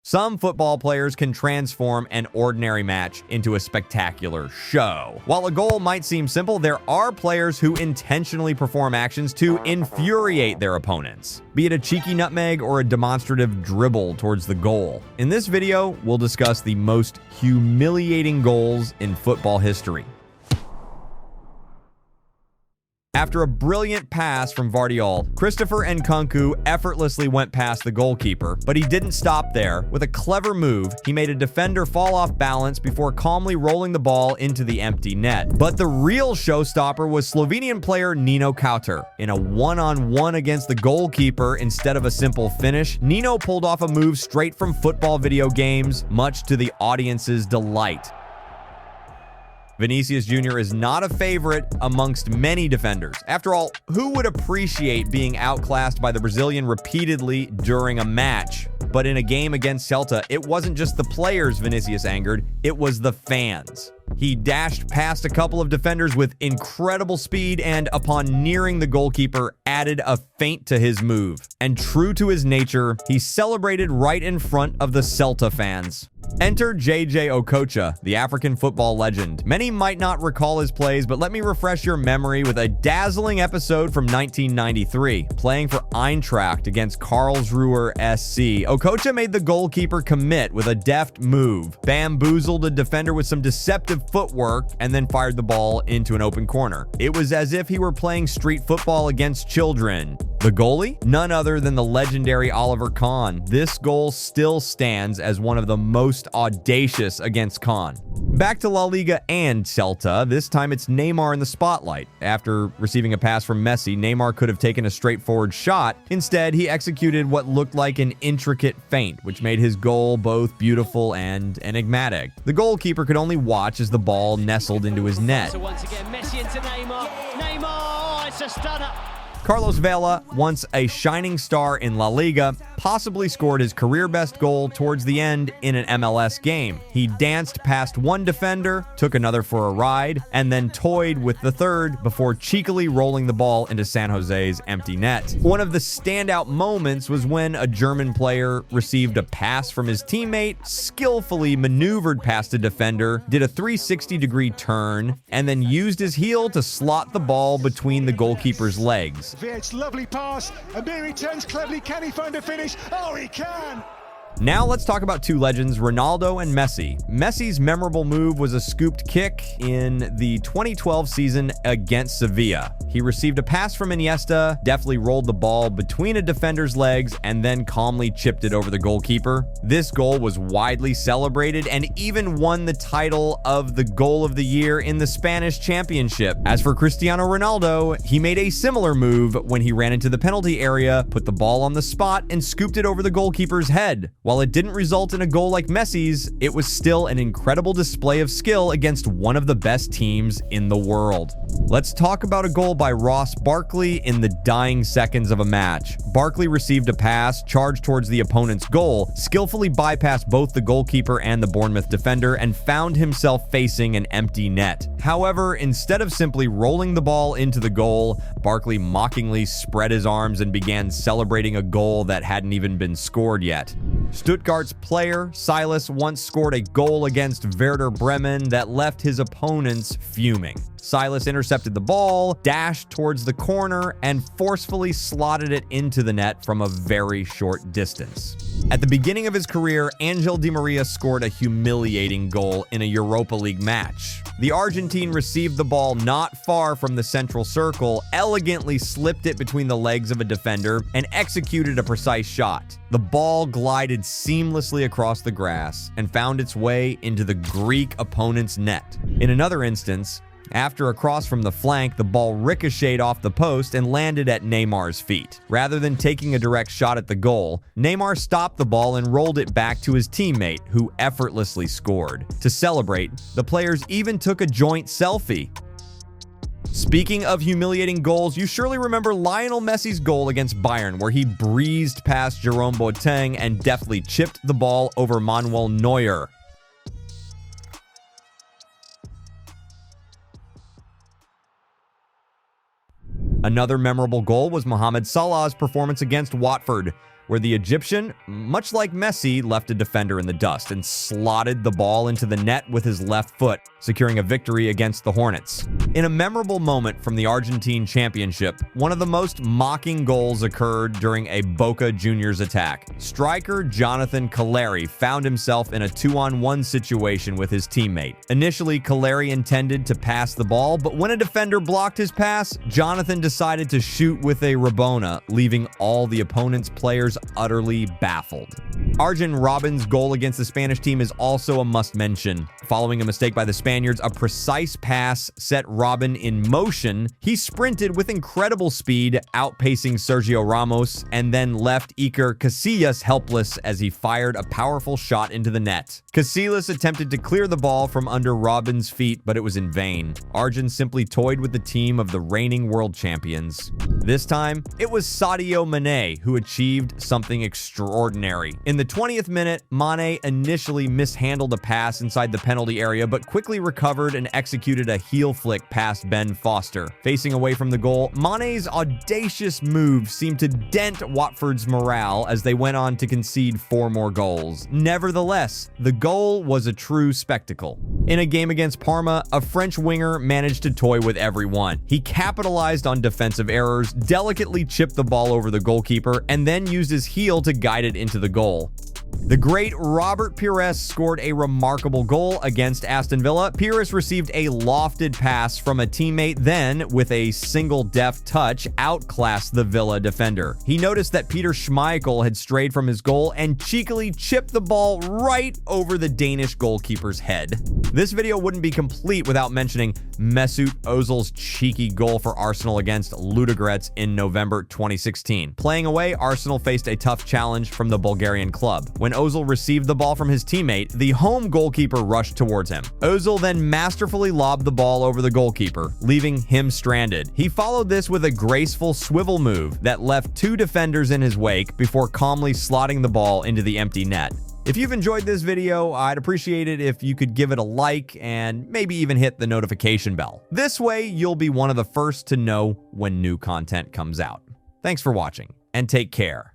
Some football players can transform an ordinary match into a spectacular show. While a goal might seem simple, there are players who intentionally perform actions to infuriate their opponents, be it a cheeky nutmeg or a demonstrative dribble towards the goal. In this video, we'll discuss the most humiliating goals in football history. After a brilliant pass from Vardiol, Christopher Nkunku effortlessly went past the goalkeeper, but he didn't stop there. With a clever move, he made a defender fall off balance before calmly rolling the ball into the empty net. But the real showstopper was Slovenian player Nino Kauter. In a one-on-one against the goalkeeper instead of a simple finish, Nino pulled off a move straight from football video games, much to the audience's delight. Vinicius Jr. is not a favorite amongst many defenders. After all, who would appreciate being outclassed by the Brazilian repeatedly during a match? But in a game against Celta, it wasn't just the players Vinicius angered, it was the fans. He dashed past a couple of defenders with incredible speed and, upon nearing the goalkeeper, added a feint to his move. And true to his nature, he celebrated right in front of the Celta fans. Enter JJ Okocha, the African football legend. Many might not recall his plays, but let me refresh your memory with a dazzling episode from 1993. Playing for Eintracht against Karlsruher SC, Okocha made the goalkeeper commit with a deft move, bamboozled a defender with some deceptive footwork, and then fired the ball into an open corner. It was as if he were playing street football against children. The goalie? None other than the legendary Oliver Kahn. This goal still stands as one of the most audacious against Kahn. Back to La Liga and Celta, this time it's Neymar in the spotlight. After receiving a pass from Messi, Neymar could have taken a straightforward shot. Instead, he executed what looked like an intricate feint, which made his goal both beautiful and enigmatic. The goalkeeper could only watch as the ball nestled into his net. So once again, Messi into Neymar. Neymar, oh, it's a stunner. Carlos Vela, once a shining star in La Liga, possibly scored his career-best goal towards the end in an MLS game. He danced past one defender, took another for a ride, and then toyed with the third before cheekily rolling the ball into San Jose's empty net. One of the standout moments was when a German player received a pass from his teammate, skillfully maneuvered past a defender, did a 360-degree turn, and then used his heel to slot the ball between the goalkeeper's legs. It's lovely pass, and there he turns cleverly. Can he find a finish? Oh, he can! Now let's talk about two legends, Ronaldo and Messi. Messi's memorable move was a scooped kick in the 2012 season against Sevilla. He received a pass from Iniesta, deftly rolled the ball between a defender's legs, and then calmly chipped it over the goalkeeper. This goal was widely celebrated and even won the title of the Goal of the Year in the Spanish Championship. As for Cristiano Ronaldo, he made a similar move when he ran into the penalty area, put the ball on the spot, and scooped it over the goalkeeper's head. While it didn't result in a goal like Messi's, it was still an incredible display of skill against one of the best teams in the world. Let's talk about a goal by Ross Barkley in the dying seconds of a match. Barkley received a pass, charged towards the opponent's goal, skillfully bypassed both the goalkeeper and the Bournemouth defender, and found himself facing an empty net. However, instead of simply rolling the ball into the goal, Barkley mockingly spread his arms and began celebrating a goal that hadn't even been scored yet. Stuttgart's player, Silas, once scored a goal against Werder Bremen that left his opponents fuming. Silas intercepted the ball, dashed towards the corner, and forcefully slotted it into the net from a very short distance. At the beginning of his career, Angel Di Maria scored a humiliating goal in a Europa League match. The Argentine received the ball not far from the central circle, elegantly slipped it between the legs of a defender, and executed a precise shot. The ball glided seamlessly across the grass and found its way into the Greek opponent's net. In another instance, after a cross from the flank, the ball ricocheted off the post and landed at Neymar's feet. Rather than taking a direct shot at the goal, Neymar stopped the ball and rolled it back to his teammate, who effortlessly scored. To celebrate, the players even took a joint selfie. Speaking of humiliating goals, you surely remember Lionel Messi's goal against Bayern, where he breezed past Jerome Boateng and deftly chipped the ball over Manuel Neuer. Another memorable goal was Mohamed Salah's performance against Watford. where the Egyptian, much like Messi, left a defender in the dust and slotted the ball into the net with his left foot, securing a victory against the Hornets. In a memorable moment from the Argentine Championship, one of the most mocking goals occurred during a Boca Juniors attack. Striker Jonathan Calleri found himself in a 2-on-1 situation with his teammate. Initially, Calleri intended to pass the ball, but when a defender blocked his pass, Jonathan decided to shoot with a Rabona, leaving all the opponent's players utterly baffled. Arjen Robben's goal against the Spanish team is also a must-mention. Following a mistake by the Spaniards, a precise pass set Robben in motion. He sprinted with incredible speed, outpacing Sergio Ramos, and then left Iker Casillas helpless as he fired a powerful shot into the net. Casillas attempted to clear the ball from under Robben's feet, but it was in vain. Arjen simply toyed with the team of the reigning world champions. This time, it was Sadio Mane who achieved something extraordinary. In the 20th minute, Mane initially mishandled a pass inside the penalty area, but quickly recovered and executed a heel flick past Ben Foster. Facing away from the goal, Mane's audacious move seemed to dent Watford's morale as they went on to concede 4 more goals. Nevertheless, the goal was a true spectacle. In a game against Parma, a French winger managed to toy with everyone. He capitalized on defensive errors, delicately chipped the ball over the goalkeeper, and then used his heel to guide it into the goal. The great Robert Pires scored a remarkable goal against Aston Villa. Pires received a lofted pass from a teammate, then, with a single deft touch, outclassed the Villa defender. He noticed that Peter Schmeichel had strayed from his goal and cheekily chipped the ball right over the Danish goalkeeper's head. This video wouldn't be complete without mentioning Mesut Ozil's cheeky goal for Arsenal against Ludogorets in November 2016. Playing away, Arsenal faced a tough challenge from the Bulgarian club. When Ozil received the ball from his teammate, the home goalkeeper rushed towards him. Ozil then masterfully lobbed the ball over the goalkeeper, leaving him stranded. He followed this with a graceful swivel move that left 2 defenders in his wake before calmly slotting the ball into the empty net. If you've enjoyed this video, I'd appreciate it if you could give it a like and maybe even hit the notification bell. This way, you'll be one of the first to know when new content comes out. Thanks for watching, and take care.